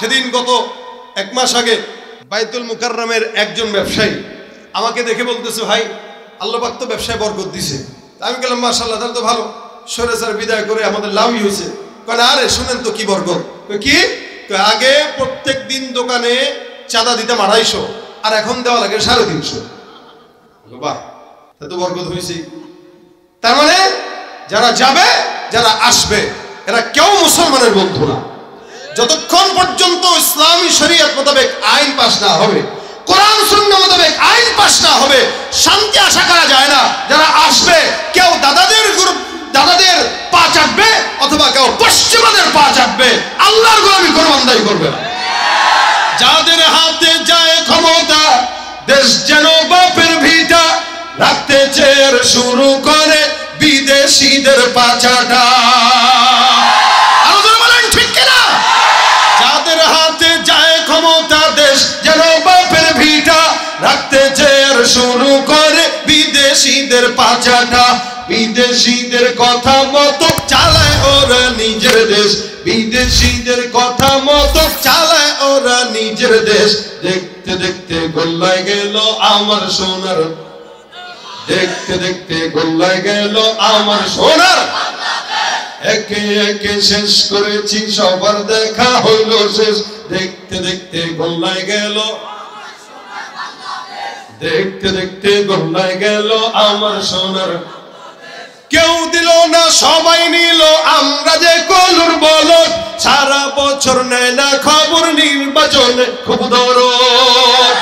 সেদিন গত এক মাস আগে বাইতুল মুকাররমের একজন ব্যবসায়ী আমাকে দেখে বলতেছে, ভাই আল্লাহ পাক তো ব্যবসায় বরকত দিছে। আমি বললাম মাশাআল্লাহ, তাহলে তো ভালো, সরেসার বিদায় করে আমাদের লাভই হয়েছে। কারণ আরে শুনেন তো কি বরকত। কি আগে প্রত্যেক দিন দোকানে চাঁদা দিতাম 250, আর এখন দেওয়া লাগে 350। বাহ, তা তো বরকত হয়েছে। তার মানে যারা যাবে, যারা আসবে, এরা কেউ মুসলমানের বন্ধু না যতক্ষণ পর্যন্ত ইসলামী শরীয়ত মোতাবেক আইন পাস না হবে, কোরআন সুন্নাহ মোতাবেক আইন পাস না হবে, শান্তি আশা করা যায় না। যারা আসবে কেউ দাদাদের পা চাটবে অথবা কেউ পশ্চিমাদের পা চাটবে, আল্লাহর গোলামি কোনো বান্দাই করবে না। যাদের হাতে যায় ক্ষমতা, দেশ যেন বাপের ভিটা, রাখতে চের শুরু করে বিদেশিদের পাচাটা। যাদের হাতে যায় ক্ষমতা, দেশ যেন বাপের ভিটা, রাখতে চের শুরু করে বিদেশিদের পাচাটা। বিদেশিদের কথা মতো চালায় ওরা নিজের দেশ, বিদেশিদের কথা মতো চালায় ওরা নিজের দেশ। দেখতে দেখতে গোল্লায় গেল আমার সোনার, দেখতে দেখতে গোল্লায় গেল আমার সোনার। একে একে শেষ করেছি, সবার দেখা হইল শেষ। দেখতে দেখতে গোল্লায় গেল, দেখতে দেখতে গোল্লায় গেল আমার সোনার। কেউ দিল না, সবাই নিল, আমরা যে কলুর বলদ। সারা বছর নেয় না খবর, নির্বাচনে খুব দরদ।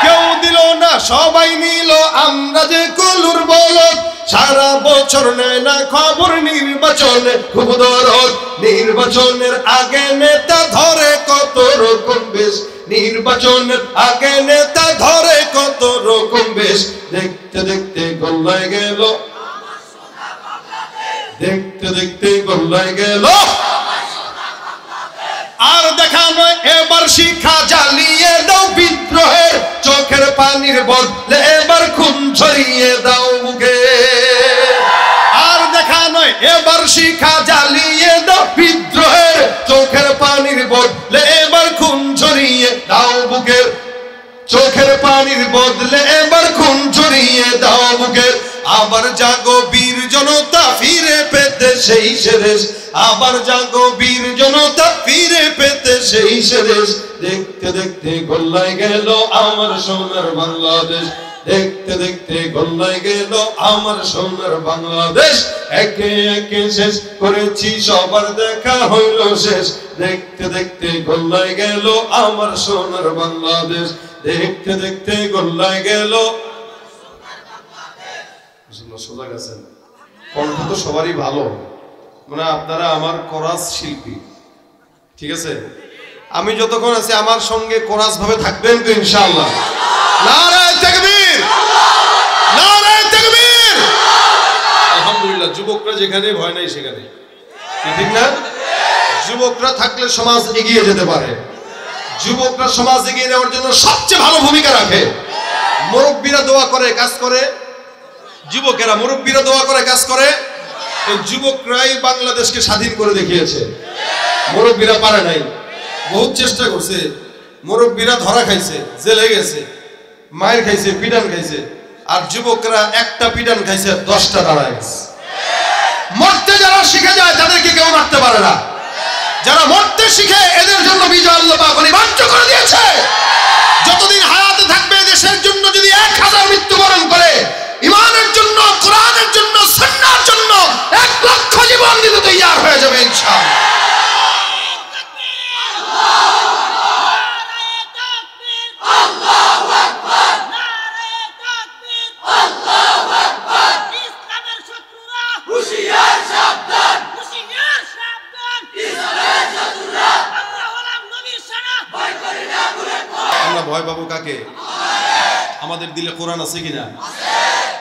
কেউ দিল না, সবাই নিল, আমরা যে কলুর বলদ। সারা বছর নেয় না খবর, নির্বাচনে খুব দরদ। নির্বাচনের আগে নেতা ধরে কত রকম বেশ, নির্বাচনের আগে নেতা ধরে কত রকম বেশ। দেখতে দেখতে গোল্লায় গেল, দেখতে দেখতে গোল্লায় গেল। আর দেখানো এবার শিক্ষা জ্বালিয়ে দাও বিদ্রোহের, চোখের পানির বদলে এবার খুন ঝরিয়ে দাও বুকে। আর দেখানো এবার শিক্ষা জ্বালিয়ে দাও বিদ্রোহের, চোখের পানির বদলে এবার খুন ঝরিয়ে দাও বুকে। চোখের পানির বদলে এবার খুন ঝরিয়ে দাও বুকে। আবার জাগো বীর জনতা, ফিরে পেতে সেই সেদেশ। আবার জাগো বীর জনতা, ফিরে পেতে সেই সেদেশ। দেখতে দেখতে গোল্লায় গেল আমার সোনার বাংলাদেশ, দেখতে দেখতে গোল্লায় গেল আমার সোনার বাংলাদেশ। একে একে শেষ করেছি, সবার দেখা হইল শেষ। দেখতে দেখতে গোল্লায় গেল আমার সোনার বাংলাদেশ, দেখতে দেখতে গোল্লায় গেল। সোজা গেছেন, কণ্ঠ তো সবারই ভালো, মানে আপনারা আমার কোরাস শিল্পী, ঠিক আছে? আমি যতক্ষণ আছি আমার সঙ্গে কোরাস ভাবে থাকবেন তো ইনশাআল্লাহ। নারায়ে তাকবীর, নারায়ে তাকবীর। আলহামদুলিল্লাহ, যুবকরা যেখানে ভয় নাই সেখানে, ঠিক না? যুবকরা থাকলে সমাজ এগিয়ে যেতে পারে। যুবকরা সমাজ এগিয়ে নেওয়ার জন্য সবচেয়ে ভালো ভূমিকা রাখে। মুরব্বীরা দোয়া করে, কাজ করে, যুবকেরা মুরব্বীরা দোয়া করে, কাজ করে। এই যুবকরাই বাংলাদেশকে স্বাধীন করে দেখিয়েছে, মুরব্বীরা পারে নাই। বহুত চেষ্টা করছে, মুরব্বীরা ধরা খাইছে, জেলে গেছে, মায়ের খাইছে, পিটান খাইছে, আর যুবকরা একটা পিটান খাইছে, 10টা দাঁড়ায় গেছে। মরতে যারা শিখে যায় তাদেরকে কেউ মারতে পারে না। যারা মরতে শিখে এদের জন্য বিজয় আল্লাহ পাক অনিবার্য করে দিয়েছে। যতদিন হায়াতে থাকবে দেশের জন্য যদি 1000 মৃত্যুবরণ করে, ইমানের জন্য, কোরআনের জন্য, সুন্নাহর জন্য 1 লক্ষ জীবন দিতে তৈয়ার হয়ে যাবে ইনশাআল্লাহ। আমরা ভয় পাবো কাকে? আমাদের দিলে কোরআন আছে কিনা?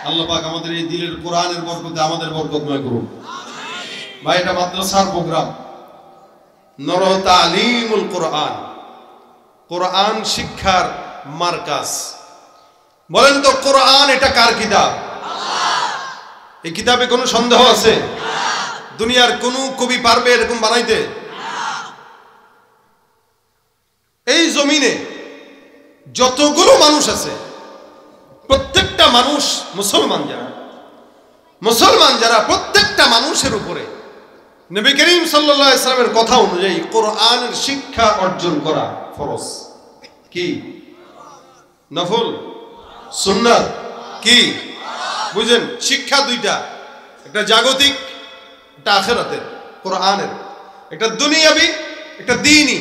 আল্লাহ পাক আমাদের এই দিলের কোরআনের বরকতে আমাদের বরকতময় করুন। ভাই, এটা মাদ্রাসার প্রোগ্রাম, নর তালিমুল কোরআন, কোরআন শিক্ষার মার্কাজ। বলেন তো কোরআন এটা কার কিতাব? এই কিতাবে কোনো সন্দেহ আছে? দুনিয়ার কোন কবি পারবে এরকম বানাইতে? জমিনে যতগুলো মানুষ আছে প্রত্যেকটা মানুষ মুসলমান যারা প্রত্যেকটা মানুষের উপরে নবী করিম সাল্লাল্লাহু আলাইহি সাল্লামের কথা অনুযায়ী কোরআনের শিক্ষা অর্জন করা ফরজ। কি নফল, সুন্নাত, কি বুঝেন? শিক্ষা দুইটা, একটা জাগতিক, একটা আখিরাতের, কোরআনের। একটা দুনিয়াবি, একটা দ্বীনি।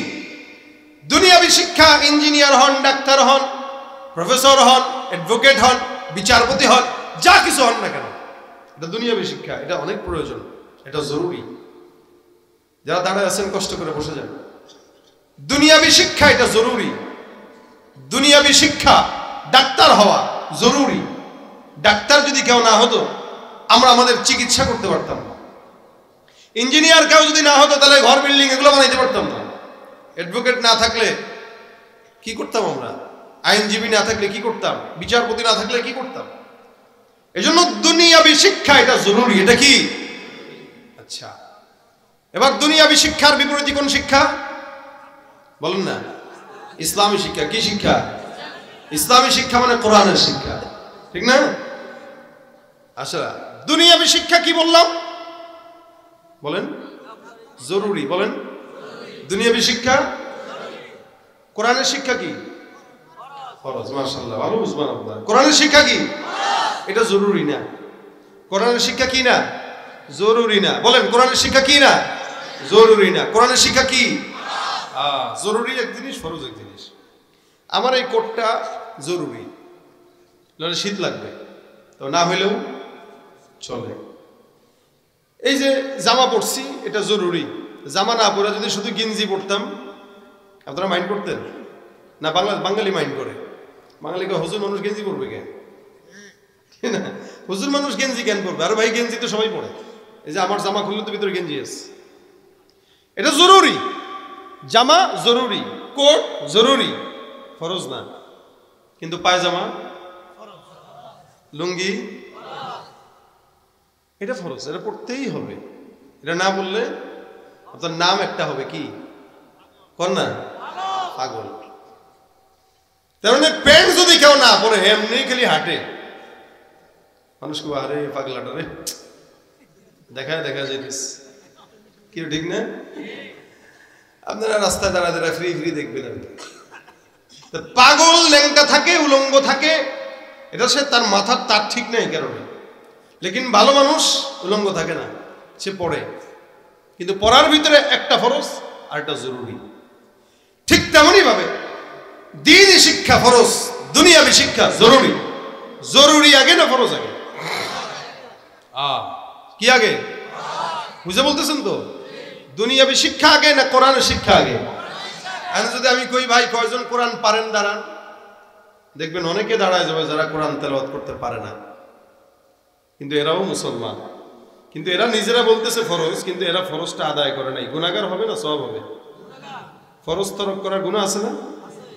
দুনিয়াবি শিক্ষা, ইঞ্জিনিয়ার হন, ডাক্তার হন, প্রফেসর হন, অ্যাডভোকেট হন, বিচারপতি হন, যা কিছু হন না কেন, এটা দুনিয়াবি শিক্ষা, এটা অনেক প্রয়োজন, এটা জরুরি। যারা দাঁড়ায় আছেন কষ্ট করে বসে যান। দুনিয়াবি শিক্ষা এটা জরুরি। দুনিয়াবি শিক্ষা, ডাক্তার হওয়া জরুরি। ডাক্তার যদি কেউ না হতো আমরা আমাদের চিকিৎসা করতে পারতাম না। ইঞ্জিনিয়ার কেউ যদি না হতো তাহলে ঘর বিল্ডিং এগুলো বানাইতে পারতাম না। অ্যাডভোকেট না থাকলে কি করতাম আমরা? আইনজীবী না থাকলে কি করতাম? বিচারপতি না থাকলে কি করতাম? এজন্য দুনিয়াবি শিক্ষা এটা জরুরি। এটা কি? আচ্ছা, এবার দুনিয়াবি শিক্ষার বিপরীতে কোন শিক্ষা বলেন না? ইসলামী শিক্ষা। কি শিক্ষা? ইসলামী শিক্ষা মানে কোরআনের শিক্ষা, ঠিক না? আচ্ছা, দুনিয়াবি শিক্ষা কি বললাম বলেন? জরুরি। বলেন দুনিয়াবি শিক্ষা। কোরআনের শিক্ষা কি? ফরজ। মাশাআল্লাহ, ভালো বুঝবেন আপনারা। কোরআনের শিক্ষা কি? এটা জরুরি না। কোরআনের শিক্ষা কি না? জরুরি না। বলেন কোরআনের শিক্ষা কি না? জরুরি না। কোরআনের শিক্ষা কি? জরুরি এক জিনিস, ফরজ এক জিনিস। আমার এই কোটটা জরুরি, নাহলে শীত লাগবে, তো না হইলেও চলে। এই যে জামা পরছি এটা জরুরি। জামা না পরে যদি শুধু গেঞ্জি পরতাম আপনারা মাইন্ড করতেন না? বাঙালি মাইন্ড করে। বাঙালিকে হুজুর মানুষ গেঞ্জি পরবে কেন? হুজুর মানুষ গেঞ্জি কেন পরবে? আর ভাই গেঞ্জি তো সবাই পরে। এই যে আমার জামা খুললে তো ভিতরে গেঞ্জি আছে, এটা জরুরি। জামা জরুরি, কোট জরুরি, ফরজ না। কিন্তু পায়জামা, লুঙ্গি এটা ফরজ, এটা পড়তেই হবে। এটা না বললে আপনার নাম একটা হবে কি? কর না, পাগল। তার মানে প্যান্ট যদি কেউ না পরে এমনি খালি হাঁটে, মানুষ কেউ আরে পাগলাটা রে দেখা যাইতিস কি, ঠিক না? আপনারা রাস্তায় দাঁড়ায় ফ্রি দেখবেন। পাগল ল্যাংটা থাকে, উলঙ্গ থাকে, এটা সে তার মাথার তার ঠিক নেই কারণে। লেকিন ভালো মানুষ উলঙ্গ থাকে না, সে পড়ে। কিন্তু পড়ার ভিতরে একটা ফরজ আর একটা জরুরি। ঠিক তেমনই ভাবে দ্বীনি শিক্ষা ফরজ, দুনিয়াবি শিক্ষা জরুরি। জরুরি আগে না ফরজ আগে? কি আগে? বুঝে বলতেছেন তো? দুনিয়াবি শিক্ষা আগে না কোরআনের শিক্ষা আগে? যদি আমি কই ভাই কয়জন কোরআন পারেন দাঁড়ান, দেখবেন অনেকে দাঁড়ায় যাবে যারা কোরআন তেলাওয়াত করতে পারে না, কিন্তু এরাও মুসলমান। কিন্তু এরা নিজেরা বলতেছে ফরজ, কিন্তু এরা ফরজটা আদায় করে নাই। গুনাহগার হবে না সওয়াব হবে? ফরজ তরক করার গুনাহ আছে না?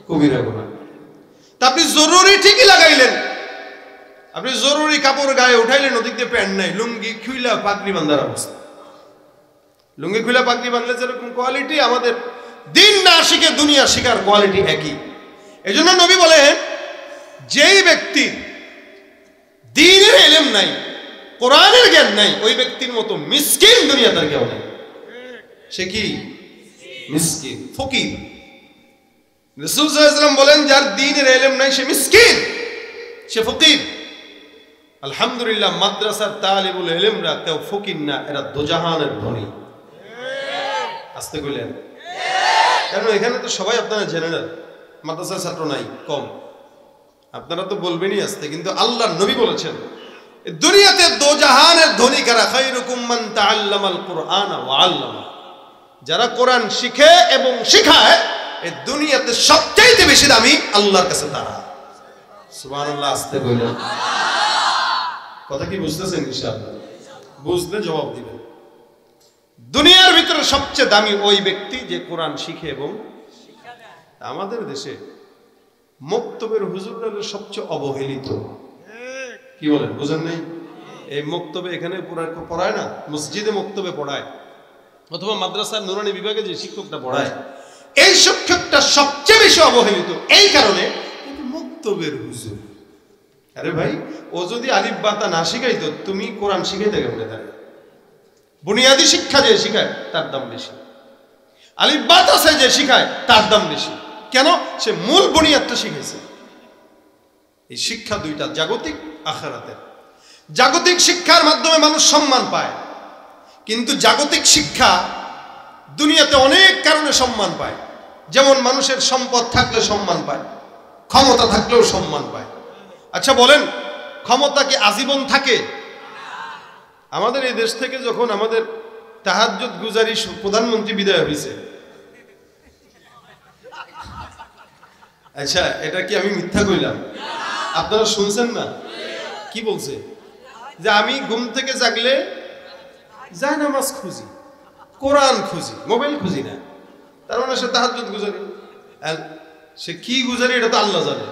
কবিরা গুনাহ। তা আপনি জরুরি ঠিকই লাগাইলেন, আপনি জরুরি কাপড় গায়ে উঠাইলেন, ওদিক দিয়ে প্যান্ট নাই, লুঙ্গি খুইলা পাগড়ি বাঁধার অবস্থা। লুঙ্গি খুইলা পাগড়ি বাঁধলে যেরকম কোয়ালিটি, আমাদের দিন না শিখে দুনিয়া শিখার কোয়ালিটি একই। এই জন্য নবী বলেন, যেই ব্যক্তি দ্বীনের ইলম নাই, কোরআনের জ্ঞান নাই, ওই ব্যক্তির মতো মিসকিন দুনিয়া তার কেউ নাই। সে কি? মিসকিন, ফকির। রাসূল সাল্লাল্লাহু আলাইহি ওয়াসাল্লাম বলেন, যার দ্বীনের ইলম নাই সে মিসকিন, সে ফকির। আলহামদুলিল্লাহ, মাদ্রাসার তালিবুল ইলমরা কেউ ফকির না, এরা দোজাহানের ধনী। আস্তে কইলেন, কারণ এখানে তো সবাই আপনারা জেনারেল, মাদ্রাসার ছাত্র নাই, কম। আপনারা তো বলবেনই আস্তে, কিন্তু আল্লাহর নবী বলেছেন দুনিয়াতে দোজাহানের ধনী কারা? খায়রুকুম মান তাআল্লামাল কুরআনা ওয়া আল্লামা। যারা কোরআন শিখে এবং শিখায়, এই দুনিয়াতে সবচেয়ে বেশি দামি আল্লাহর কাছে তারা। সুবহানাল্লাহ, আস্তে কইলেন। কথা কি বুঝতেছেন? ইনশাআল্লাহ বুঝলে জবাব দিবেন। দুনিয়ার ভিতরে সবচেয়ে দামি ওই ব্যক্তি যে কোরআন শিখে এবং আমাদের দেশে মক্তবের হুজুররা সবচেয়ে অবহেলিত। কি বলেন? বুঝেন নাই? এই মক্তবে এখানে পড়ায় না, মসজিদে মক্তবে পড়ায়, অথবা মাদ্রাসার নুরানি বিভাগে যে শিক্ষকটা পড়ায়, এই শিক্ষকটা সবচেয়ে বেশি অবহেলিত এই কারণে মুক্তবের হুজুর। আরে ভাই, ও যদি আলিফ বাতা না শিখাইতো তুমি কোরআন শিখাইতে কেমনে? তার বুনিয়াদী শিক্ষা যে শিখায় তার দাম বেশি, আলিফ বাতা সে যে শিখায় তার দাম বেশি। কেন? সে মূল বুনিয়াদটা শিখাইছে। এই শিক্ষা দুইটা, জাগতিক আখিরাতের। জাগতিক শিক্ষার মাধ্যমে মানুষ সম্মান পায়, কিন্তু জাগতিক শিক্ষা দুনিয়াতে অনেক কারণে সম্মান পায়। যেমন মানুষের সম্পদ থাকলে সম্মান পায়, ক্ষমতা থাকলেও সম্মান পায়। আচ্ছা বলেন, ক্ষমতা কি আজীবন থাকে? আমাদের এই দেশ থেকে যখন আমাদের তাহাজ্জুদ গুজারি প্রধানমন্ত্রী বিদায় হয়েছে, আচ্ছা এটা কি আমি মিথ্যা কইলাম? আপনারা শুনছেন না? কি বলছে? যে আমি ঘুম থেকে জাগলে যায় নামাজ খুঁজি, কোরআন খুঁজি, মোবাইল খুঁজি না। তার মানে সে তাহাজ্জুদ গুজারি। আর সে কি গুজারি এটা তো আল্লাহ জানে।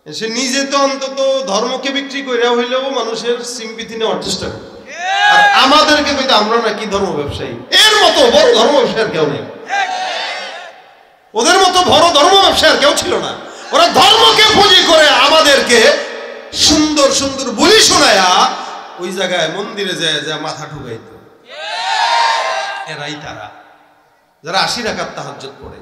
সে নিজে তো অন্তত ধর্মকে বিক্রি করে হইলেও মানুষের সিম্পিতি নেওয়ার চেষ্টা করে। আর আমাদেরকে কইতে আমরা নাকি ধর্ম ব্যবসায়ী। এর মতো বড় ধর্ম ব্যবসায়ীর কেউ নেই, ওদের মতো বড় ধর্ম ব্যবসায়ীর কেউ ছিল না। ওরা ধর্মকে পুঁজি করে আমাদেরকে সুন্দর সুন্দর বলি শোনায়া ওই জায়গায় মন্দিরে যায় যা মাথা ঠুকাইতো। এরাই তারা যারা 80 রাকাত তাহাজ্জুদ পড়ে।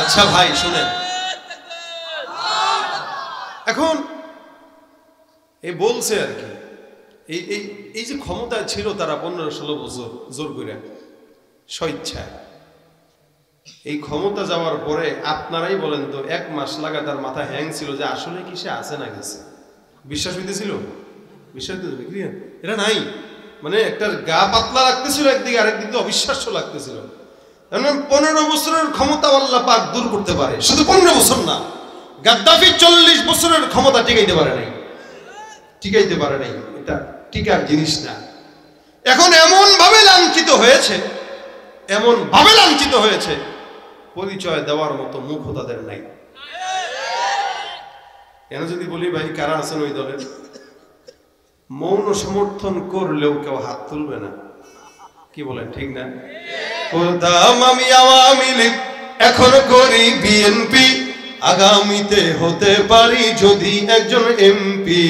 আচ্ছা ভাই শুনেন, এখন এই বলছে আর কি, এই যে ক্ষমতায় ছিল তারা 15-16 বছর জোর করে স্বেচ্ছায়, এই ক্ষমতা যাওয়ার পরে আপনারাই বলেন তো 1 মাস লাগাতার মাথা হ্যাং ছিল যে আসলে কি সে আছে না গেছে। বিশ্বাস হইতেছিল? বিশ্বাস হইতেছিল? এটা নাই, মানে একটা গা পাতলা লাগতেছিল একদিকে, আরেকদিকে অবিশ্বাস্য লাগতেছিল। 15 বছরের ক্ষমতা আল্লাহ পাক দূর করতে পারে, শুধু 15 বছর না। গাদ্দাফি 40 বছরের ক্ষমতা টিকাইতে পারে নাই, টিকাইতে পারে নাই। এটা টিকার জিনিস না। এখন এমন ভাবে লাঞ্ছিত হয়েছে, এমন ভাবে লাঞ্ছিত হয়েছে, পরিচয় দেওয়ার মতো মুখ তাদের নাই। কেন যদি বলি ভাই কারা আছেন ওই দলের, মৌন সমর্থন করলেও কেউ হাত তুলবে না। কি বলেন, ঠিক না? করতাম আমি আওয়ামী লীগ, এখন করি বিএনপি, আগামীতে হতে পারি যদি একজন এমপি।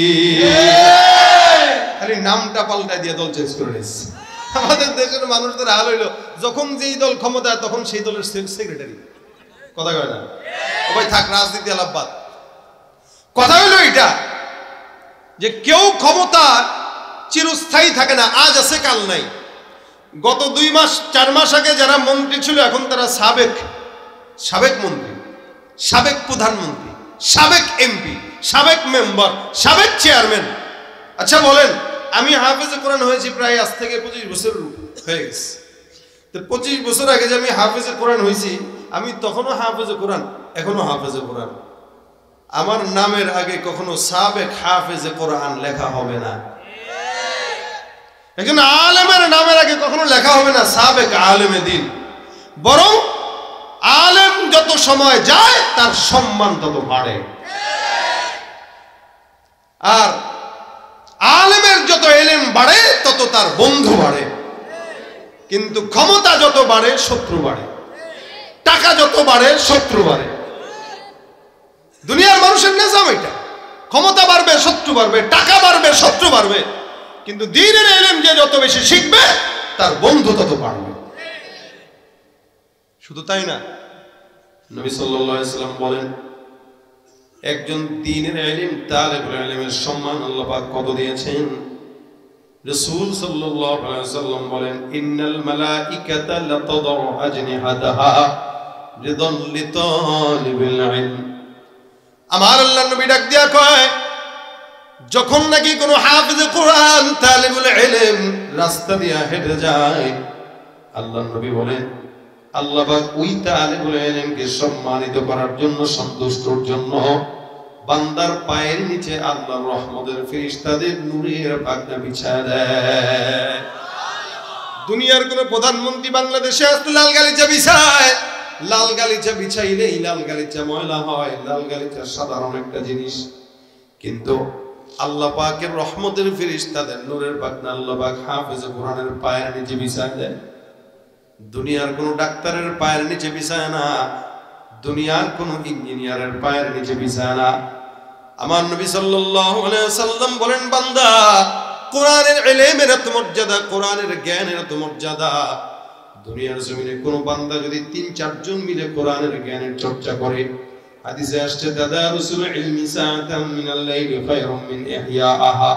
খালি নামটা পাল্টাই দিয়ে দল চেঞ্জ করে নিচ্ছে। আমাদের দেশের মানুষদের হাল হইলো, যখন যেই দল ক্ষমতায় তখন সেই দলের সেক্রেটারি। কথা কয় না? ভাই থাক, রাজনীতি আলাপবাদ। কথা হইলো এটা যে কেউ ক্ষমতা চিরস্থায়ী থাকে না, আজ আছে কাল নাই। গত 2-4 মাস আগে যারা মন্ত্রী ছিল এখন তারা সাবেক মন্ত্রী, সাবেক প্রধানমন্ত্রী, সাবেক এমপি, সাবেক মেম্বার, সাবেক চেয়ারম্যান। আচ্ছা বলেন, আমি হাফেজে কোরআন হয়েছি প্রায় আজ থেকে 25 বছর হয়ে গেছে। তো 25 বছর আগে যে আমি হাফেজে কোরআন হয়েছি, আমি তখনও হাফেজে কোরআন, এখনো হাফেজে কোরআন। আমার নামের আগে কখনো সাবেক হাফেজে কোরআন লেখা হবে না। একজন আলেমের নামের আগে কখনো লেখা হবে না সাবেক আলেমে দিন। বরং আলেম যত সময় যায় তার সম্মান তত বাড়ে, আর আলেমের যত এলেম বাড়ে তত তার বন্ধু বাড়ে। কিন্তু ক্ষমতা যত বাড়ে শত্রু বাড়ে, টাকা যত বাড়ে শত্রু বাড়ে। দুনিয়ার মানুষের নিজাম এটা। ক্ষমতা বাড়বে শত্রু বাড়বে, টাকা বাড়বে শত্রু বাড়বে। কিন্তু দ্বীনের ইলম যে যত বেশি শিখবে তার বন্ধু তত বাড়বে। শুধু তাই না, নবী সাল্লাল্লাহু আলাইহি ওয়াসাল্লাম বলেন, একজন দ্বীনের ইলম তালেবুল ইলমের সম্মান আল্লাহ পাক কত দিয়েছেন। রাসূল সাল্লাল্লাহু আলাইহি ওয়াসাল্লাম বলেন, ইন্নাল মালাইকাতা লাতাদউ আজনিহাতাহা রিদান লিতালিবিল ইলম। আমার আল্লাহর নবী ডাক দিয়া কয়, যখন নাকি কোনো হাফেজে কোরআন তালেবুল ইলম রাস্তা দিয়া হেঁটে যায়, আল্লাহর নবী বলেন আল্লাহ পাক ওই তালেবুল ইলমকে সম্মানিত করার জন্য, সন্তুষ্টর জন্য বান্দার পায়ের নিচে আল্লাহর রহমতের ফেরেশতাদের নূরের পাখনা বিছায় দেয়। দুনিয়ার কোন প্রধানমন্ত্রী বাংলাদেশে আসলে লাল গালিচা বিছায়, লাল গালিচা বিছাইলে এই লাল গালিচা ময়লা হয়, লাল গালিচা সাধারণ একটা জিনিস, কিন্তু আল্লাহ পাকের রহমতের ফেরেশতাদের নূরের পাখনা আল্লাহ পাক হাফেজে কোরআনের পায়ের নিচে বিছায় দেয়। দুনিয়ার কোন ডাক্তারের পায়ের নিচে বিছায় না, দুনিয়ার কোন ইঞ্জিনিয়ারের পায়ের নিচে বিছায় না। আমার নবী সাল্লাল্লাহু আলাইহি ওয়াসাল্লাম বলেন, বান্দা কোরআনের ইলমের এত মর্যাদা, কোরআনের জ্ঞানের এত মর্যাদা, দুনিয়ার জমিনে কোন বান্দা যদি ৩-৪ জন মিলে কোরআনের জ্ঞানের চর্চা করে, হাদিসে আসছে তাদারুসুল ইলমি সাআতাম মিনাল লাইলি খায়রুম মিন ইহইয়াহা,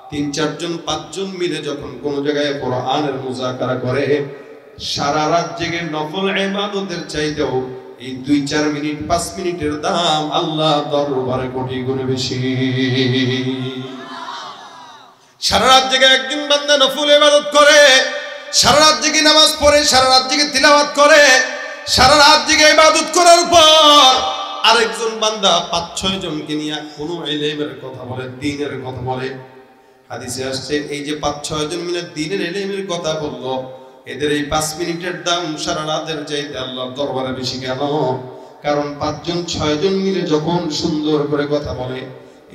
৩-৪ জন ৫ জন মিলে যখন কোন জায়গায় কোরআনের মুযাকারা করে, সারা রাত জেগে নফল ইবাদতের চাইতেও এই ২-৪ মিনিট ৫ মিনিটের দাম আল্লাহ দরবারে কোটি গুণ বেশি। সারা রাত জেগে একদিন বান্দা নফল ইবাদত করে, সারা রাত জেগে নামাজ পড়ে, সারা রাত জেগে তিলাওয়াত করে, সারা রাত জেগে ইবাদত করার পর আরেকজন বান্দা ৫-৬ জনকে নিয়ে কোনো ইলমের কথা বলে, দ্বীনের কথা বলে। হাদিসে আসছে এই যে ৫-৬ জন মিলে দ্বীনের ইলমের কথা বললো, এদের এই ৫ মিনিটের দাম সারা রাতের চাইতে আল্লাহর দরবারে বেশি। কেন? কারণ ৫-৬ জন মিলে যখন সুন্দর করে কথা বলে,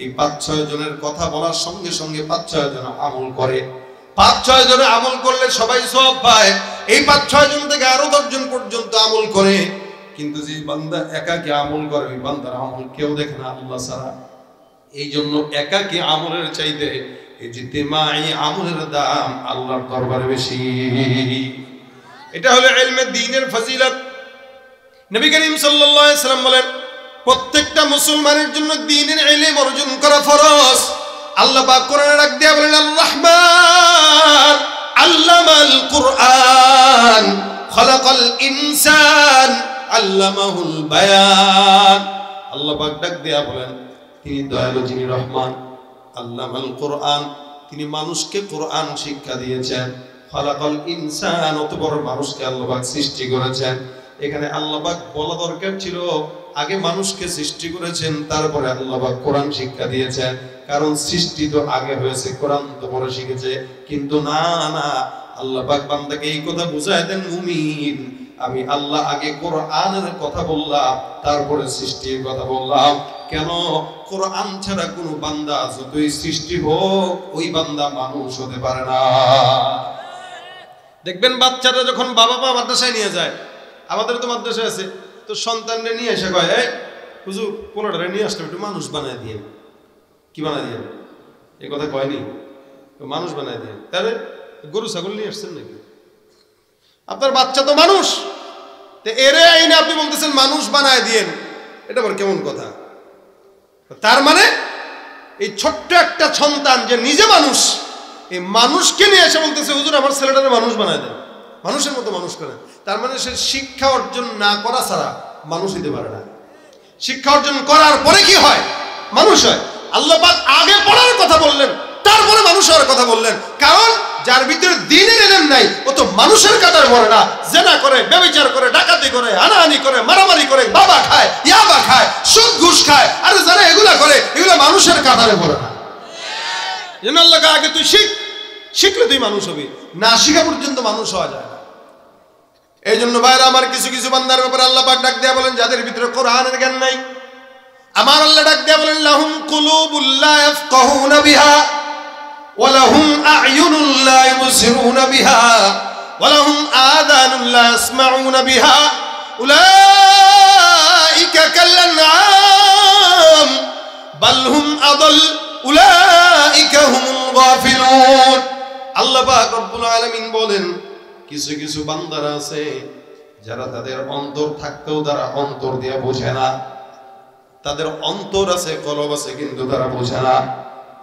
এই ৫-৬ জনের কথা বলার সঙ্গে সঙ্গে ৫-৬ জন আমল করে, ৫-৬ জনে আমল করলে সবাই সওয়াব পায়, এই ৫-৬ জন থেকে আরো ১০ জন পর্যন্ত আমল করে। কিন্তু যে বান্দা একাকী আমল করে, ওই বান্দার আমল কেউ দেখে না আল্লাহ ছাড়া। এই জন্য একাকী আমলের চাইতে ইজতিমাই আমলের দাম আল্লাহর দরবারে বেশি। এটা হলো ইলমে দ্বীনের ফজিলত। নবী করিম সাল্লাল্লাহু আলাইহি ওয়াসাল্লাম বলেন, প্রত্যেকটা মুসলমানের জন্য দ্বীনের ইলম অর্জন করা ফরজ। আল্লাহ পাক কোরআনে ডাক দিয়া বলেন, আল রহমান আল্লামাল কুরআন খালাকাল ইনসান আল্লামাহুল বায়ান। আল্লাহ পাক ডাক দিয়া বলেন, তিনি দয়ালু, যিনি রহমান। আল্লামাল কুরআন, তিনি মানুষকে কোরআন শিক্ষা দিয়েছেন। খালাকাল ইনসান, অতঃপর মানুষকে আল্লাহ পাক সৃষ্টি করেছেন। এখানে আল্লাহ পাক বলা দরকার ছিল আগে মানুষকে সৃষ্টি করেছেন, তারপরে আল্লাহ পাক কোরআন শিক্ষা দিয়েছেন। কারণ সৃষ্টি তো আগে হয়েছে, কোরআন তো পরে শিখেছে। কিন্তু না, আল্লাহ পাক বান্দাকে এই কথা বুঝায় দেন, মুমিন আমি আল্লাহ আগে কোরআনের কথা বললাম, তারপরে সৃষ্টির কথা বললাম। কেন? কোরআন ছাড়া কোনো বান্দা যতই সৃষ্টি হোক, ওই বান্দা মানুষ হতে পারে না। দেখবেন বাচ্চারা যখন বাবা মা মাদ্রাসায় নিয়ে যায়, আমাদের তো মাদ্রাসায় আছে, তো সন্তানরে নিয়ে এসে কয়, এই হুজুর পোলাটারে নিয়ে আসলে একটু মানুষ বানায় দিয়ে। কি বানায় দিয়ে? এ কথা কয়নি, মানুষ বানায় দিয়ে। তাহলে গরু ছাগল নিয়ে আসছেন নাকি? আপনার বাচ্চা তো মানুষ, এরে আইনে আপনি বলতেছেন মানুষ বানায় দিয়েন, এটা আবার কেমন কথা? তার মানে এই ছোট্ট একটা সন্তান যে নিজে মানুষ, এই মানুষকে নিয়ে এসে বলতেছে হুজুর আমার ছেলেটারে মানুষ বানায় দেন, মানুষের মতো মানুষ করেন। তার মানে সে শিক্ষা অর্জন না করা ছাড়া মানুষ হইতে পারে না। শিক্ষা অর্জন করার পরে কি হয়? মানুষ হয়। আল্লাহ পাক আগে পড়ার কথা বললেন, তারপরে মানুষ হওয়ার কথা বললেন। কারণ যার ভিতরে দ্বীনের ইলম নাই, ও তো মানুষের কাতারে পড়ে না, জেনা করে, ব্যভিচার করে, ডাকাতি করে, হানাহানি করে, মারামারি করে, বাবা খায়, ইয়াবা খায়, সুদ ঘুষ খায়, আর যারা এগুলা করে, এগুলা মানুষের কাতারে পড়ে না। যেন আল্লাহকে আগে তুই শিখ, শিখলে তুই মানুষ হবি, না শিখা পর্যন্ত মানুষ হওয়া যায় না। এই জন্য ভাইরা আমার, কিছু কিছু বান্দার ব্যাপারে আল্লাহ পাক ডাক দেয়া বলেন, যাদের ভিতরে কোরআনের জ্ঞান নাই, আমার আল্লাহ ডাক দেয়া বলেন, লাহুম কুলুবুল লা ইয়াফকাহুনা বিহা ওয়া লাহুম আ'য়ুনুল লা ইবসিরুনা বিহা ওয়া লাহুম আযানুল লা ইয়াসমাউনা বিহা উলাইকা কাল আনআম বাল হুম আদাল উলাইকা হুমুল গাফিলুন। আল্লাহ পাক রব্বুল আলামিন বলেন, কিছু কিছু বান্দারা আছে যারা তাদের অন্তর থাকতেও তারা অন্তর দিয়ে বোঝে না। তাদের অন্তর আছে, কলব আছে, কিন্তু তারা বোঝে না।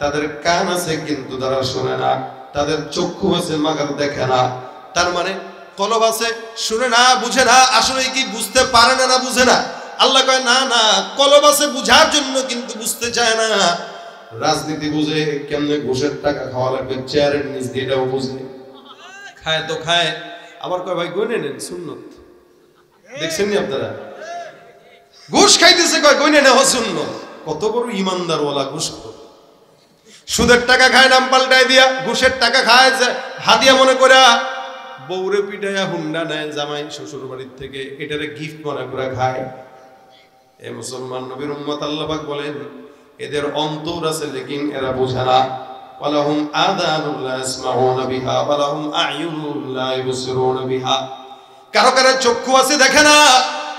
তাদের কান আছে কিন্তু তারা শুনে না। তাদের চক্ষু আছে মাগার দেখে না। তার মানে কলব আছে, শুনে না, বুঝে না। আসলে কি বুঝতে পারে না, না বুঝে না? আল্লাহ কয় না না, কলব আছে বুঝার জন্য কিন্তু বুঝতে চায় না। রাজনীতি বুঝে, কেমনে ঘুষের টাকা খাওয়া লাগবে, চেয়ারের নিচ দিয়ে, এটাও বুঝে। খায় তো খায়, আবার কয় ভাই গনে নেন, সুন্নত। দেখছেন নি আপনারা? ঘুষ খাইতেছে, কয় গনে নেওয়া সুন্নত। কত বড় ইমানদার ওয়ালা ঘুষখোর। সুদের টাকা খায় নাম পাল্টায় দিয়া, ঘুষের টাকা খায় হাদিয়া মনে করে, বউরে পিটাইয়া হুন্ডা নেয় জামাই শ্বশুর বাড়ির থেকে, এটারে গিফট মনে করে খায়। এ মুসলমান নবীর উম্মত, আল্লাহ পাক বলেন এদের অন্তর আছে লেকিন এরা বোঝে না। ওয়ালাহুম আযানুন লা ইয়াসমাউনা বিহা ওয়ালাহুম আ'য়ুনুন লা ইবসিরুনা বিহা। কারো কারো চক্ষু আছে দেখে না,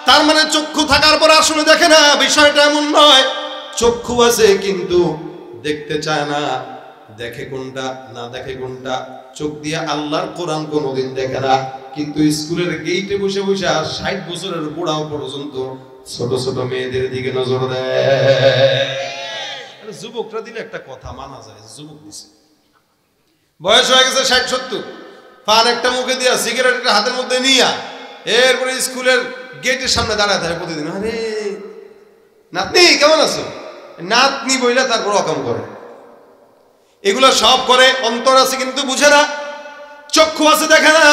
তার মানে চক্ষু থাকার পর আসলে দেখে না, বিষয়টা এমন নয়। চক্ষু আছে কিন্তু দেখতে চায় না, দেখে কোনটা না দেখে কোনটা। চোখ দিয়ে আল্লাহর কোরআন কোনোদিন দেখে না, কিন্তু স্কুলের গেইটে বসে বসে আর 60 বছরের বুড়াও পর্যন্ত ছোট ছোট মেয়েদের দিকে নজর দেয়। যুবকরা দিলে একটা কথা মানা যায়, যুবক দিছে, বয়স হয়ে গেছে 60-70, পান একটা মুখে দিয়া সিগারেট একটা হাতের মধ্যে নিয়া এরপরে স্কুলের গেটের সামনে দাঁড়ায় থাকে প্রতিদিন। আরে নাতনি কেমন আছো, নাতনি বইলা তারপর অকাম করে। এগুলো সব করে, অন্তর আছে কিন্তু বুঝে না, চক্ষু আছে দেখে না,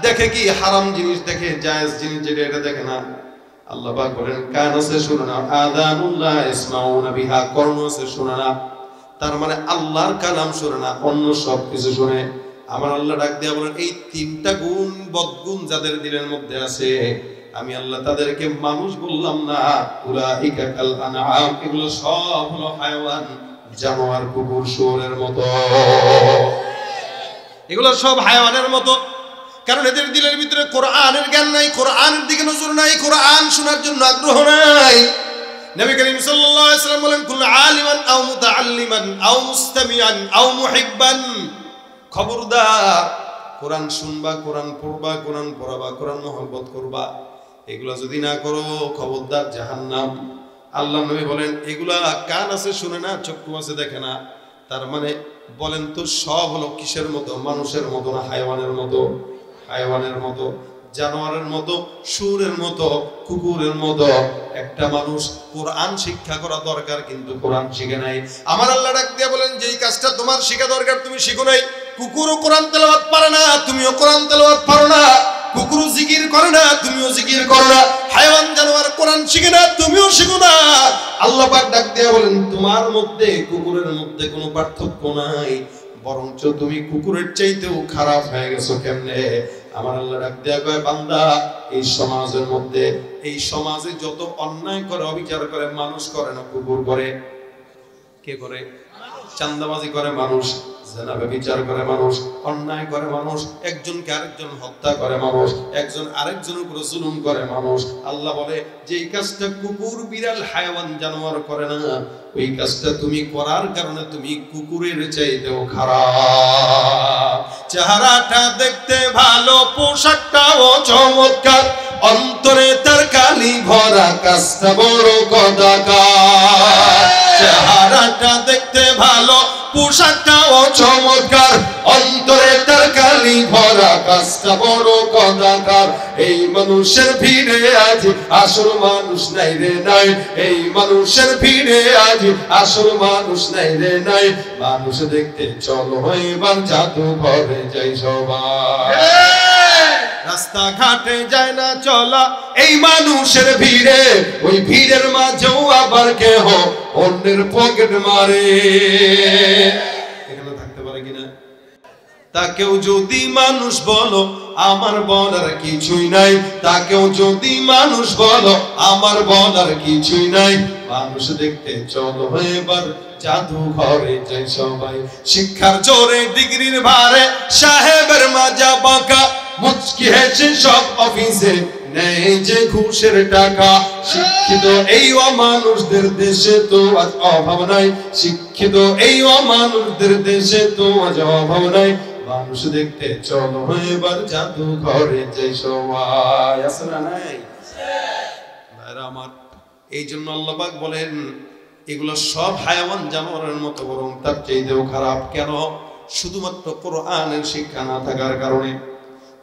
দেখে কি হারাম জিনিস দেখে, জায়েজ জিনিস যেটা এটা দেখে না। আল্লাহ পাক বলেন কান আছে শুনে না, আযানুন লা ইয়াসমাউনা বিহা, কর্ণ আছে শুনে না, তার মানে আল্লাহর কালাম শুনে না, অন্য সব কিছু শুনে। আমার আল্লাহ ডাক দিয়া বলেন এই 3টা গুণ বদগুণ যাদের দিলের মধ্যে আছে আমি আল্লাহ তাদেরকে মানুষ বললাম না, উলাইকা কাল আনআম, এগুলো সব হলো হায়াওয়ান, জানোয়ার, কুকুর, শুয়োরের মতো। এগুলো সব হায়াওয়ানের মতো, কারণ এদের দিলের ভিতরে কোরআনের জ্ঞান নাই, কোরআনের দিকে নজর নাই, কোরআন শোনার জন্য আগ্রহ নাই। নবী করিম সাল্লাল্লাহু আলাইহি ওয়াসাল্লাম বলেন কুল আলিমান আও মুতাআল্লিমান আও মুস্তামিআন আও মুহিব্বান, খবরদার কোরআন শুনবা, কোরআন পড়বা, কোরআন পড়াবা, কোরআন মহব্বত করবা, এগুলা যদি না করো খবরদার জাহান্নাম। আল্লাহ নবী বলেন এগুলা কান আছে শুনে না, চক্ষু আছে দেখে না, তার মানে বলেন তো সব হলো কিসের মতো, মানুষের মতো না হায়াওয়ানের মতো? হায়াওয়ানের মতো, জানোয়ারের মতো, শুয়োরের মতো, কুকুরের মতো। একটা মানুষ কোরআন শিক্ষা করা দরকার কিন্তু কোরআন শিখে নাই। আমার আল্লাহ ডাক দিয়া বলেন যেই কাজটা তোমার শিখা দরকার তুমি শিখো নাই। কুকুরও কোরআন তেলাওয়াত পারে না, তুমিও কোরআন তেলাওয়াত পারো না। কুকুরও জিকির করে না, তুমিও জিকির করো না। হায়াওয়ান জানোয়ার কোরআন শিখে না, তুমিও শিখো না। আল্লাহ পাক ডাক দিয়া বলেন তোমার মধ্যে কুকুরের মধ্যে কোনো পার্থক্য নাই, বরঞ্চ তুমি কুকুরের চাইতেও খারাপ হয়ে গেছো। কেমনে? আমার আল্লাহ ডাক দিয়া কয় বান্দা এই সমাজের মধ্যে, এই সমাজে যত অন্যায় করে অবিচার করে মানুষ করে না, কুকুর করে। কে করে? চাঁদাবাজি করে মানুষ, জেনা ব্যভিচার করে মানুষ, অন্যায় করে মানুষ, একজনকে আরেকজন হত্যা করে মানুষ, একজন আরেকজনের উপরে জুলুম করে মানুষ। আল্লাহ বলে যে এই কাজটা কুকুর, বিড়াল, হায়াওয়ান, জানোয়ার করে না, ওই কাজটা তুমি করার কারণে তুমি কুকুরের চাইতেও খারাপ। চেহারাটা দেখতে ভালো, পোশাকটাও চমৎকার, অন্তরে তার কালি ভরা, কাজটা বড় কদাকার। চেহারাটা দেখতে ভালো, পোশাকটাও চমৎকার, অন্তরে তার কালি ভরা, কাজটা বড় কদাকার। এই মানুষের ভিড়ে আজ আসল মানুষ নাই রে নাই, এই মানুষের ভিড়ে আজ আসল মানুষ নাই রে নাই। মানুষ দেখতে চলো এবার জাদু ঘরে যাই সবাই, রাস্তাঘাটে যায় না চলা এই মানুষের ভিড়ে, ওই ভিড়ের মাঝেও আবার কেহ অন্যের পকেট মারে। এখানে থাকতে পারে কিনা? তাকেও যদি মানুষ বলো আমার বলার কিছুই নাই, তাকেও যদি মানুষ বলো আমার বলার কিছুই নাই। মানুষ দেখতে চলো এবার জাদু ঘরে যাই সবাই। শিক্ষার জোরে, ডিগ্রির ভারে, সাহেবের মাজা বাঁকা, মুচকি হেসে সব অফিসে নেই যে ঘুষের টাকা। শিক্ষিত এই অমানুষদের দেশে তো আজ অভাব নাই, শিক্ষিত এই অমানুষদের দেশে তো আজ অভাব নাই। মানুষ দেখতে চলো এবার জাদু ঘরে যাই সবাই। আছে না নাই ভাইরা আমার? এই জন্য আল্লাহ পাক বলেন এগুলো সব হায়াওয়ান জানোয়ারের মতো, বরং তার চাইতেও খারাপ। কেন? শুধুমাত্র কোরআনের শিক্ষা না থাকার কারণে।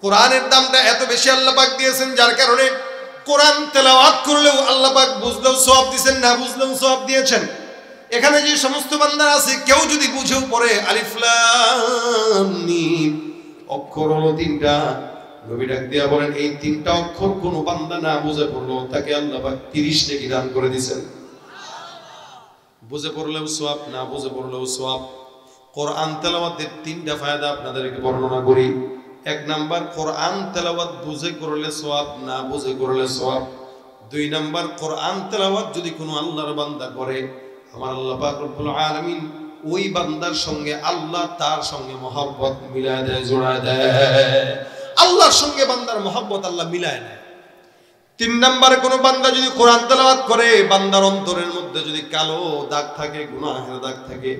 কোরআনের দামটা এত বেশি আল্লাহ পাক দিয়েছেন, যার কারণে কোরআন তেলাওয়াত করলেও আল্লাহ পাক বুঝলেও সওয়াব দিয়েছেন, না বুঝলেও সওয়াব দিয়েছেন। এখানে যে সমস্ত বান্দা আছে কেউ যদি বুঝেও পড়ে আলিফ লাম মিম, অক্ষর হলো 3টা। নবী ডাক দিয়া বলেন এই 3টা অক্ষর কোন বান্দা না বুঝে পড়লো তাকে আল্লাহ পাক 30 নেকি দান করে দিয়েছেন। বুঝে পড়লেও সওয়াব, না বুঝে পড়লেও সওয়াব। কোরআন তেলাওয়াতের 3টা ফায়দা আপনাদেরকে বর্ণনা করি। এক নাম্বার কোরআন তেলাওয়াত বুঝে করলে সওয়াব, না বুঝে করলে সওয়াব। দুই নাম্বার কোরআন তেলাওয়াত যদি কোনো আল্লাহর বান্দা করে, আমার আল্লাহ পাক রব্বুল আলামিন ওই বান্দার সঙ্গে আল্লাহ তার সঙ্গে মহব্বত মিলায় দেয়, জোড়ায় দেয়। আল্লাহর সঙ্গে বান্দার মহব্বত আল্লাহ মিলায় দেয়। তিন নাম্বার কোন বান্দা যদি কোরআন তেলাওয়াত করে, বান্দার অন্তরের মধ্যে যদি কালো দাগ থাকে, গুনাহের দাগ থাকে,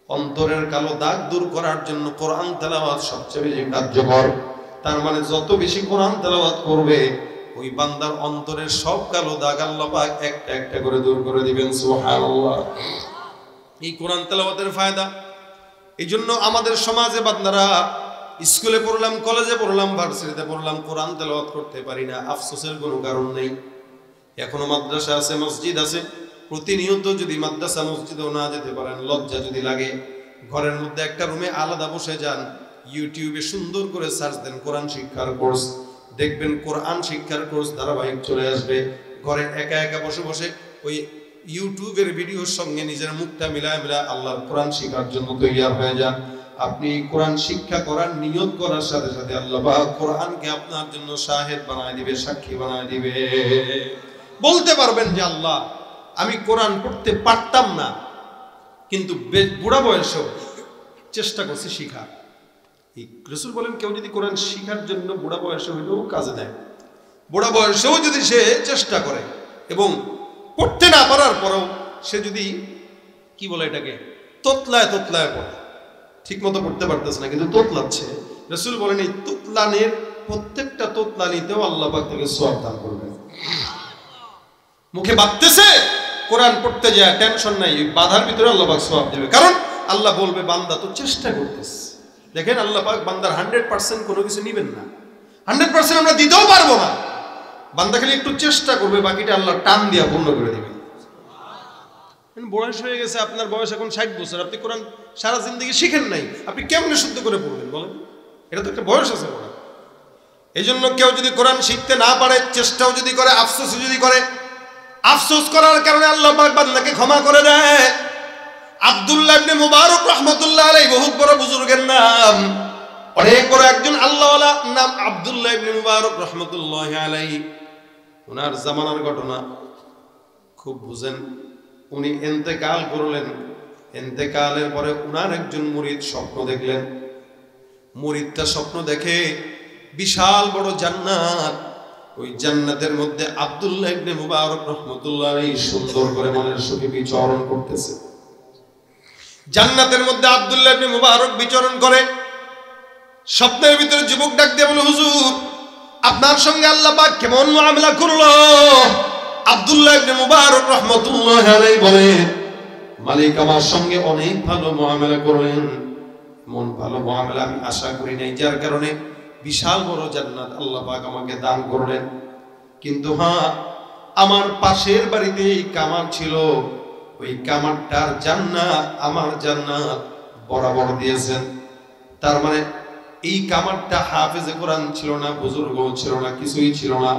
অন্তরের কালো দাগ দূর করার জন্য কোরআন তেলাওয়াত সবচেয়ে বেশি কার্যকর। তার মানে যত বেশি কোরআন তেলাওয়াত করবে, ওই বান্দার অন্তরের সব কালো দাগ আল্লাহ পাক একটা একটা করে দূর করে দিবেন। সুবহানাল্লাহ। এই কোরআন তেলাওয়াতের ফায়দা। এই জন্য আমাদের সমাজে বান্দারা স্কুলে পড়লাম, কলেজে পড়লাম, ভার্সিটিতে পড়লাম, কোরআন তেলাওয়াত করতে পারি না। আফসোসের কোনো কারণ নেই। এখনো মাদ্রাসা আছে, মসজিদ আছে। প্রতিনিয়ত যদি মাদ্রাসা মসজিদেও না যেতে পারেন, লজ্জা যদি লাগে, ঘরের মধ্যে একটা রুমে আলাদা বসে যান, ইউটিউবে সুন্দর করে সার্চ দেন কোরআন শিক্ষার কোর্স, দেখবেন কোরআন শিক্ষার কোর্স ধারাবাহিক চলে আসবে। ঘরে একা একা বসে বসে ওই ইউটিউবের ভিডিওর সঙ্গে নিজের মুখটা মিলায় মিলায় আল্লাহর কোরআন শিখার জন্য তৈয়ার হয়ে যান। আপনি কোরআন শিক্ষা করার নিয়ত করার সাথে সাথে আল্লাহ পাক কোরআনকে আপনার জন্য শাহেদ বানায় দিবে, সাক্ষী বানায় দিবে। বলতে পারবেন যে আল্লাহ, আমি কোরআন পড়তে পারতাম না, কিন্তু বুড়া বয়সেও চেষ্টা করছি শিখার। রাসূল বলেন, কেউ যদি কোরআন শিখার জন্য বুড়া বয়সে হইলেও কাজে দেয়, বুড়া বয়সেও যদি সে চেষ্টা করে এবং পড়তে না পারার পরেও সে যদি কি বলে এটাকে তোতলায় তোতলায় পড়ে, ঠিক মতো পড়তে পারতেছে না কিন্তু তোতলাচ্ছে, রাসূল বলেন এই তোতলানের প্রত্যেকটা তোতলানিতেও আল্লাহ পাক তাকে সওয়াব দান করবেন। মুখে বাঁধতেছে, কোরআন পড়তে যায় টেনশন নাই, ওই বাধার ভিতরে আল্লাহ পাক সওয়াব দেবে। কারণ আল্লাহ বলবে, বান্দা তো চেষ্টা করতেছে। দেখেন আল্লাহ পাক বান্দার 100% কোনো কিছু নিবেন না, 100% আমরা দিতেও পারবো না। বান্দা খালি একটু চেষ্টা করবে, বাকিটা আল্লাহ টান দিয়া পূর্ণ করে দিবেন। বয়স হয়ে গেছে, আপনার বয়স এখন 60 বছর, আপনি কোরআন সারা জিন্দগি শিখেন নাই, আপনি কেমনে শুদ্ধ করে পড়বেন বলেন? এটা তো একটা বয়স আছে কোরআন। এই জন্য কেউ যদি কোরআন শিখতে না পারে, চেষ্টাও যদি করে, আফসোস যদি করে, আফসোস করার কারণে আল্লাহ পাক বান্দাকে ক্ষমা করে দেয়। আব্দুল্লাহ ইবনে মুবারক রাহমাতুল্লাহ আলাইহি বহুত বড় বুজুর্গের নাম, অনেক বড় একজন আল্লাহওয়ালা নাম আব্দুল্লাহ ইবনে মুবারক রাহমাতুল্লাহ আলাইহি। ওনার জামানার ঘটনা খুব বুঝেন। উনি ইন্তেকাল করলেন, ইন্তেকালের পরে উনার একজন মুরিদ স্বপ্ন দেখলেন। মুরিদটা স্বপ্ন দেখে বিশাল বড় জান্নাত, ওই জান্নাতের মধ্যে আব্দুল্লাহ ইবনে মুবারক রাহমাতুল্লাহ আলাইহি সুন্দর করে মনের সুখে বিচরণ করতেছে। জান্নাতের মধ্যে আব্দুল্লাহ ইবনে মুবারক বিচরণ করে। স্বপ্নের ভিতরে যুবক ডাক দিয়ে বলে, হুজুর আপনার সঙ্গে আল্লাহ পাক কেমন মুআমালা করলো? আব্দুল্লাহ ইবনে মুবারক রাহমাতুল্লাহ আলাইহি বলে, মালিক আমার সঙ্গে অনেক ভালো মুআমালা করলেন, এমন ভালো মুআমালা আমি আশা করি নাই, যার কারণে বিশাল বড় জান্নাত আল্লাহ পাক আমাকে দান করলেন। কিন্তু হ্যাঁ, আমার পাশের বাড়িতে এই কামার ছিল, ওই কামারটার জান্নাত আমার জান্নাত বরাবর দিয়েছেন। তার মানে এই কামারটা হাফেজে কোরআন ছিল না, বুজুর্গ ছিল না, কিছুই ছিল না,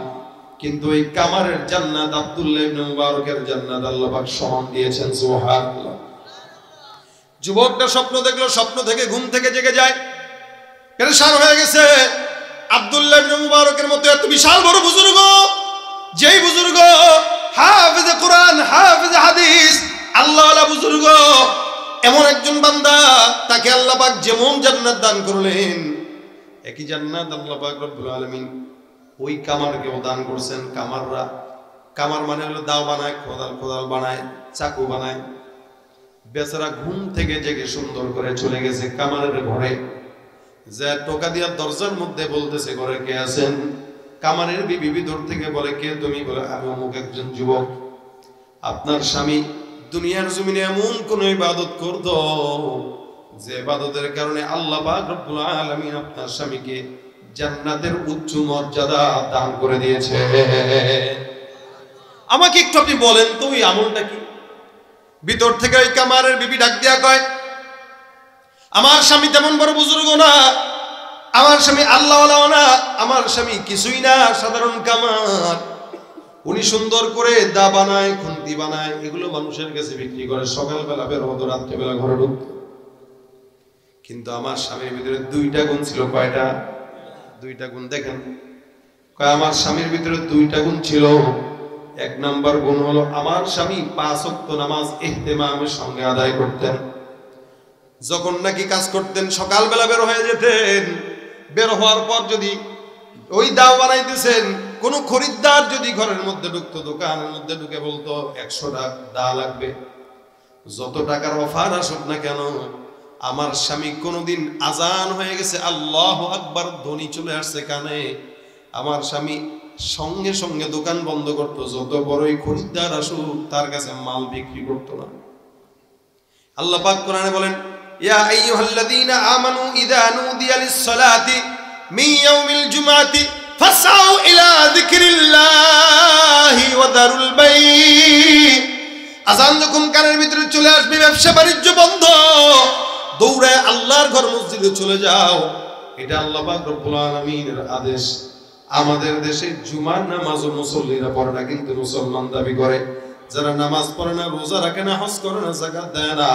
কিন্তু এই কামারের জান্নাত আব্দুল্লাহ ইবনে মুবারকের জান্নাত আল্লাহ পাক সমান দিয়েছেন। সুবহানাল্লাহ। যুবকটা স্বপ্ন দেখলো, স্বপ্ন থেকে ঘুম থেকে জেগে যায়, পেরেশান হয়ে গেছে। আব্দুল্লাহ ইবনে মুবারকের মতো এত বিশাল বড় বুজুর্গ, যেই বুজুর্গ হাফেজে কোরআন, হাফেজে হাদিস, আল্লাহওয়ালা বুজুর্গ, এমন একজন বান্দা, তাকে আল্লাহ পাক যেমন জান্নাত দান করলেন, একই জান্নাত আল্লাহ পাক রব্বুল আলামিন ওই কামারকেও দান করছেন। কামার মানে হলো দাও বানায়, কোদাল বানায়, চাকু বানায়। বেচারা ঘুম থেকে জেগে সুন্দর করে চলে গেছে কামারের ঘরে, যে টোকা দিয়া দরজার মধ্যে বলতেছে, ঘরে কে আছেন? কামারের বিবি ভিতর থেকে বলে, কে তুমি? বলে, আমি অমুক একজন যুবক, আপনার স্বামী দুনিয়ার জমিনে এমন কোন ইবাদত করত যে ইবাদতের কারণে আল্লাহ পাক রব্বুল আলামিন আপনার স্বামীকে জান্নাতের উচ্চ মর্যাদা দান করে দিয়েছে। আমাকে একটু আপনি বলেন তো ওই আমলটা কি? ভিতর থেকে ওই কামারের বিবি ডাক দিয়া কয়, আমার স্বামী তেমন বড় বুজুর্গ না, আমার স্বামী আল্লাহওয়ালাও না, আমার স্বামী কিছুই না, সাধারণ কামার। উনি সুন্দর করে দা বানায়, খুন্তি বানায়, এগুলো মানুষের কাছে বিক্রি করে, সকালবেলা বের হতো, রাত্রেবেলা ঘরে ঢুকতো। কিন্তু আমার স্বামীর ভিতরে দুইটা গুণ ছিল। কয়টা? দুইটা গুণ দেখেন। কয় আমার স্বামীর ভিতরে দুইটা গুণ ছিল। এক নাম্বার গুণ হলো আমার স্বামী 5 ওয়াক্ত নামাজ ইহতিমামের সঙ্গে আদায় করতেন। যখন নাকি কাজ করতেন সকালবেলা বের হয়ে যেতেন, বের হওয়ার পর যদি ওই দাও বানাইতেছেন, কোন খরিদ্দার যদি ঘরের মধ্যে ঢুকতো, দোকানের মধ্যে ঢুকে বলতো 100 টাকা দা লাগবে, যত টাকার অফার আসুক না কেন, আমার স্বামী কোনদিন আজান হয়ে গেছে আল্লাহু আকবার ধ্বনি চলে আসছে কানে, আমার স্বামী সঙ্গে সঙ্গে দোকান বন্ধ করতো, যত বড়ই খরিদ্দার আসুক তার কাছে মাল বিক্রি করতো না। আল্লাহ পাক কোরআনে বলেন, ইয়া আইয়ুহাল্লাযীনা আমানু ইযা নুদিয়া লিস-সালাতি মিন ইয়াউমিল জুমআতি ফাসআউ ইলা যিকরিল্লাহি ওয়া দারুল বাই। আযান যখন কানের ভিতরে চলে আসবে, ব্যবসা বাণিজ্য বন্ধ, দৌড়ায় আল্লাহর ঘর মসজিদে চলে যাও। এটা আল্লাহ পাক রব্বুল আলামিনের আদেশ। আমাদের দেশে জুমার নামাজও মুসল্লিরা পড়ে না, কিন্তু মুসলমান দাবি করে। যারা নামাজ পড়ে না, রোজা রাখে না, হজ করে না, যাকাত দেয় না,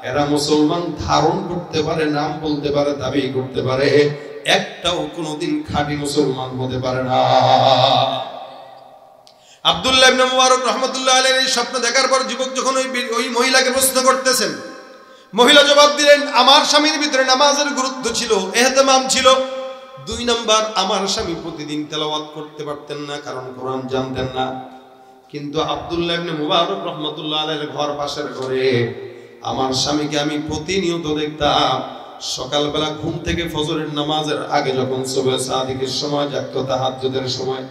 এরা মুসলমান ধারণ করতে পারে, নাম বলতে পারে, দাবি করতে পারে, একটাও কোনোদিন খাঁটি মুসলমান হতে পারে না। আব্দুল্লাহ ইবনে মুবারক রাহমাতুল্লাহ আলাইহি এই স্বপ্ন দেখার পর যুবক যখন ওই মহিলাকে প্রশ্ন করতেছেন, মহিলা জবাব দিলেন, আমার স্বামীর ভিতরে নামাজের গুরুত্ব ছিল, ইহতিমাম ছিল। 2 নাম্বার, আমার স্বামী প্রতিদিন তেলাওয়াত করতে পারতেন না, কারণ কোরআন জানতেন না। কিন্তু আব্দুল্লাহ ইবনে মুবারক রাহমাতুল্লাহ আলাইহির ঘর পাশের ঘরে আমার স্বামীকে আমি প্রতিনিয়ত দেখতাম, সকালবেলা ঘুম থেকে ফজরের নামাজের আগে যখন সুবহ সাদিকের সময় জাগতো, তাহাজ্জুদের সময়।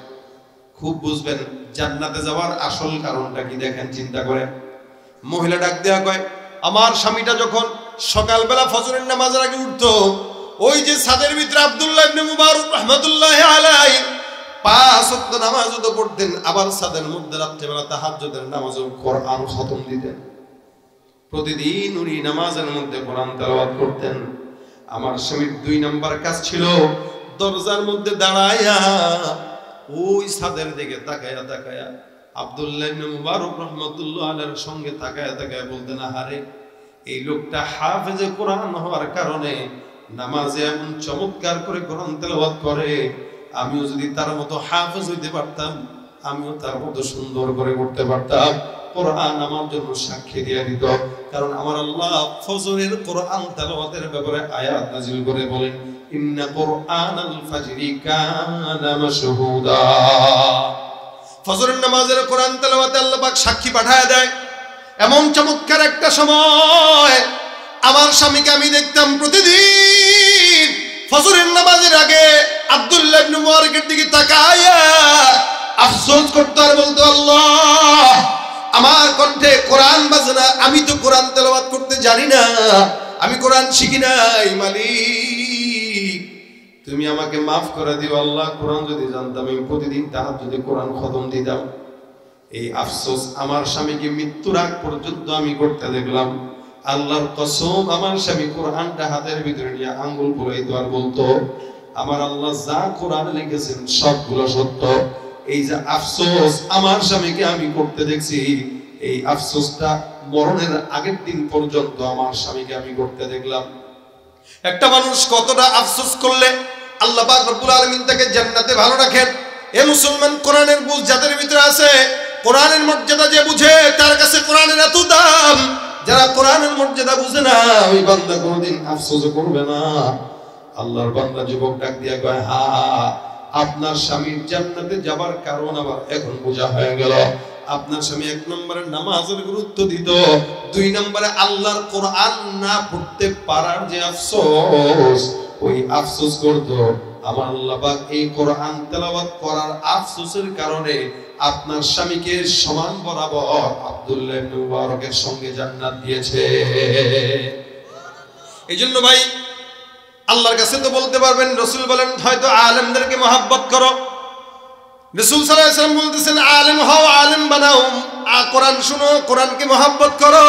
খুব বুঝবেন জান্নাতে যাওয়ার আসল কারণটা কি, দেখেন, চিন্তা করেন। মহিলা ডাক দেয়া কয়, আমার স্বামীটা যখন সকালবেলা ফজরের নামাজের আগে উঠতো, ওই যে ছাদের ভিতরে আব্দুল্লাহ ইবনে মুবারক রাহমাতুল্লাহি আলাইহি 5 ওয়াক্ত নামাজও তো পড়তেন, আবার ছাদের মধ্যে রাত্রিবেলা তাহাজ্জুদের নামাজও কোরআন খতম দিতেন। প্রতিদিন উনি নামাজের মধ্যে কোরআন তেলাওয়াত করতেন। আমার স্বামীর 2 নাম্বার কাজ ছিল, দরজার মধ্যে দাঁড়ায়া ওই ছাদের দিকে তাকায়া তাকায়া আব্দুল্লাহ ইবনে মুবারক রাহমাতুল্লাহ আলাইহির সঙ্গে তাকায়া তাকায়া বলতেন, আহারে, এই লোকটা হাফেজে কোরআন হওয়ার কারণে নামাজে এমন চমৎকার করে কোরআন তেলাওয়াত করে, আমিও যদি তার মতো হাফেজ হইতে পারতাম, আমিও তার মতো সুন্দর করে করতে পারতাম। কোরআন আমার জন্য সাক্ষী দিয়ে দিত, কারণ আমার আল্লাহ ফজরের কোরআন তেলাওয়াতের ব্যাপারে আয়াত নাযিল করে বলেন, ইন্না কুরআনাল ফাজরি কানা মাশহুদা। ফজরের নামাজের কোরআন তেলাওয়াতে আল্লাহ পাক সাক্ষী পাঠায় দেয়। এমন চমৎকার একটা সময় আমার স্বামীকে আমি দেখতাম প্রতিদিন ফজরের নামাজের আগে আব্দুল্লাহ ইবনে মুবারকের দিকে তাকায়া আফসোস করতো আর বলতো, আল্লাহ, আমার কণ্ঠে কোরআন বাজে না, আমি তো কোরআন তেলাওয়াত করতে জানি না, আমি কোরআন শিখি নাই, মালিক তুমি আমাকে মাফ করে দিও। আল্লাহ, কোরআন যদি জানতাম আমি প্রতিদিন তাহাজ্জুদে কোরআন খতম দিতাম। এই আফসোস আমার স্বামীকে মৃত্যুর আগ পর্যন্ত আমি করতে দেখলাম। আল্লাহর কসম, আমার স্বামী কোরআনটা হাতের ভিতরে নিয়ে আঙ্গুল বুলাইতো আর বলতো, আমার আল্লাহ যা কোরআনে লিখেছেন সবগুলো সত্য। এই যে আফসোস আমার স্বামীকে আমি করতে দেখছি, এই আফসোসটা মরণের আগের দিন পর্যন্ত আমার স্বামীকে আমি করতে দেখলাম। একটা মানুষ কতটা আফসোস করলে আল্লাহ পাক রব্বুল আলামিন তাকে জান্নাতে ভালো রাখেন। এ মুসলমান, কোরআনের বুঝ যাদের ভিতরে আছে, কোরআনের মর্যাদা যে বুঝে, তার কাছে কোরআনের এত দাম। যারা কোরআনের মর্যাদা বুঝে না, ওই বান্দা কোনোদিন আফসোস করবে না। আল্লাহর বান্দা যুবক ডাক দিয়া কয়, হা, আপনার স্বামীর জান্নাতে যাবার কারণ আমার এখন বোঝা হয়ে গেল। আপনার স্বামী 1 নম্বরে নামাজের গুরুত্ব দিত, 2 নম্বরে আল্লাহর কোরআন না পড়তে পারার যে আফসোস, ওই আফসোস করতো। আমার আল্লাহ পাক এই কোরআন তেলাওয়াত করার আফসোসের কারণে আপনার স্বামীকে সমান বরাবর আব্দুল্লাহ ইবনে মুবারকের সঙ্গে জান্নাত দিয়েছে। এইজন্য ভাই, আল্লাহর কাছে তো বলতে পারবেন, রাসূল বলেন হয়তো আলেমদেরকে মহব্বত করো। রাসূল সাল্লাল্লাহু আলাইহি ওয়াসাল্লাম বলতেছেন, আলেম হও, আলেম বানাও, কোরআন শুনো, কোরআনকে মহব্বত করো।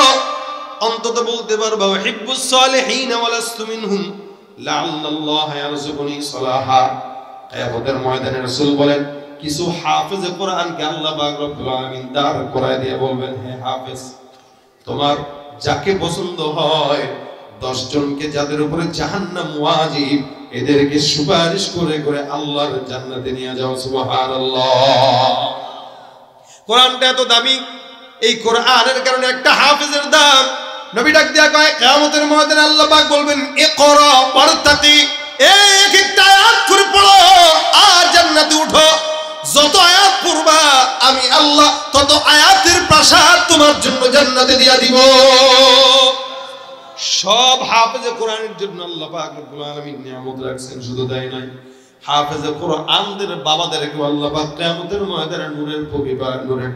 অন্তত বলতে পারবা, হিব্বুস সালিহিন ওয়া লাস্তু মিনহুম লাআল্লাল্লাহ ইয়ারযুকুনি সালাহা। কিয়ামতের ময়দানে রাসূল বলেন, কিছু হাফেজে কোরআনকে আল্লাহ পাক রব্বুল আলামিন দাঁড় করায় দিয়ে বলবেন, হে হাফেজ, তোমার যাকে পছন্দ হয় 10 জনকে যাদের উপরে জাহান্নাম ওয়াজিব, এদেরকে সুপারিশ করে করে আল্লাহর জান্নাতে নিয়ে যাও। সুবহানাল্লাহ। কোরআনটা এত দামি, এই কোরআনের কারণে একটা হাফেজের দাম। নবী ডাক দিয়া কয় কিয়ামতের ময়দানে আল্লাহ পাক বলবেন ইকরা ওয়ারতাকি, এক একটা আয়াত করে পড়ো আর জান্নাতে উঠো। যত আয়াত পড়বা আমি আল্লাহ তত আয়াতের প্রাসাদ তোমার জন্য জান্নাতে দিয়া দিব। সব হাফেজে কোরআনের জন্য আল্লাহ পাক রব্বুল আলামিন নিয়ামত রাখছেন। শুধু তাই নয়, হাফেজে কোরআনদের বাবাদেরকে আল্লাহ পাক কিয়ামতের ময়দানে নূরের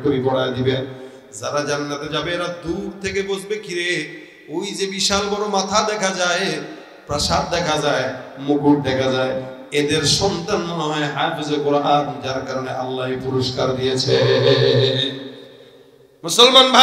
টুপি পরায় দিবেন। যারা জান্নাতে যাবে এরা দূর থেকে বুঝবে কিরে ওই যে বিশাল বড় মাথা দেখা যায়, প্রাসাদ দেখা যায়, মুকুট দেখা যায়, এদের সন্তান মনে হয় হাফেজে কোরআন, যার কারণে আল্লাহ পুরস্কার দিয়েছে। মুসলমান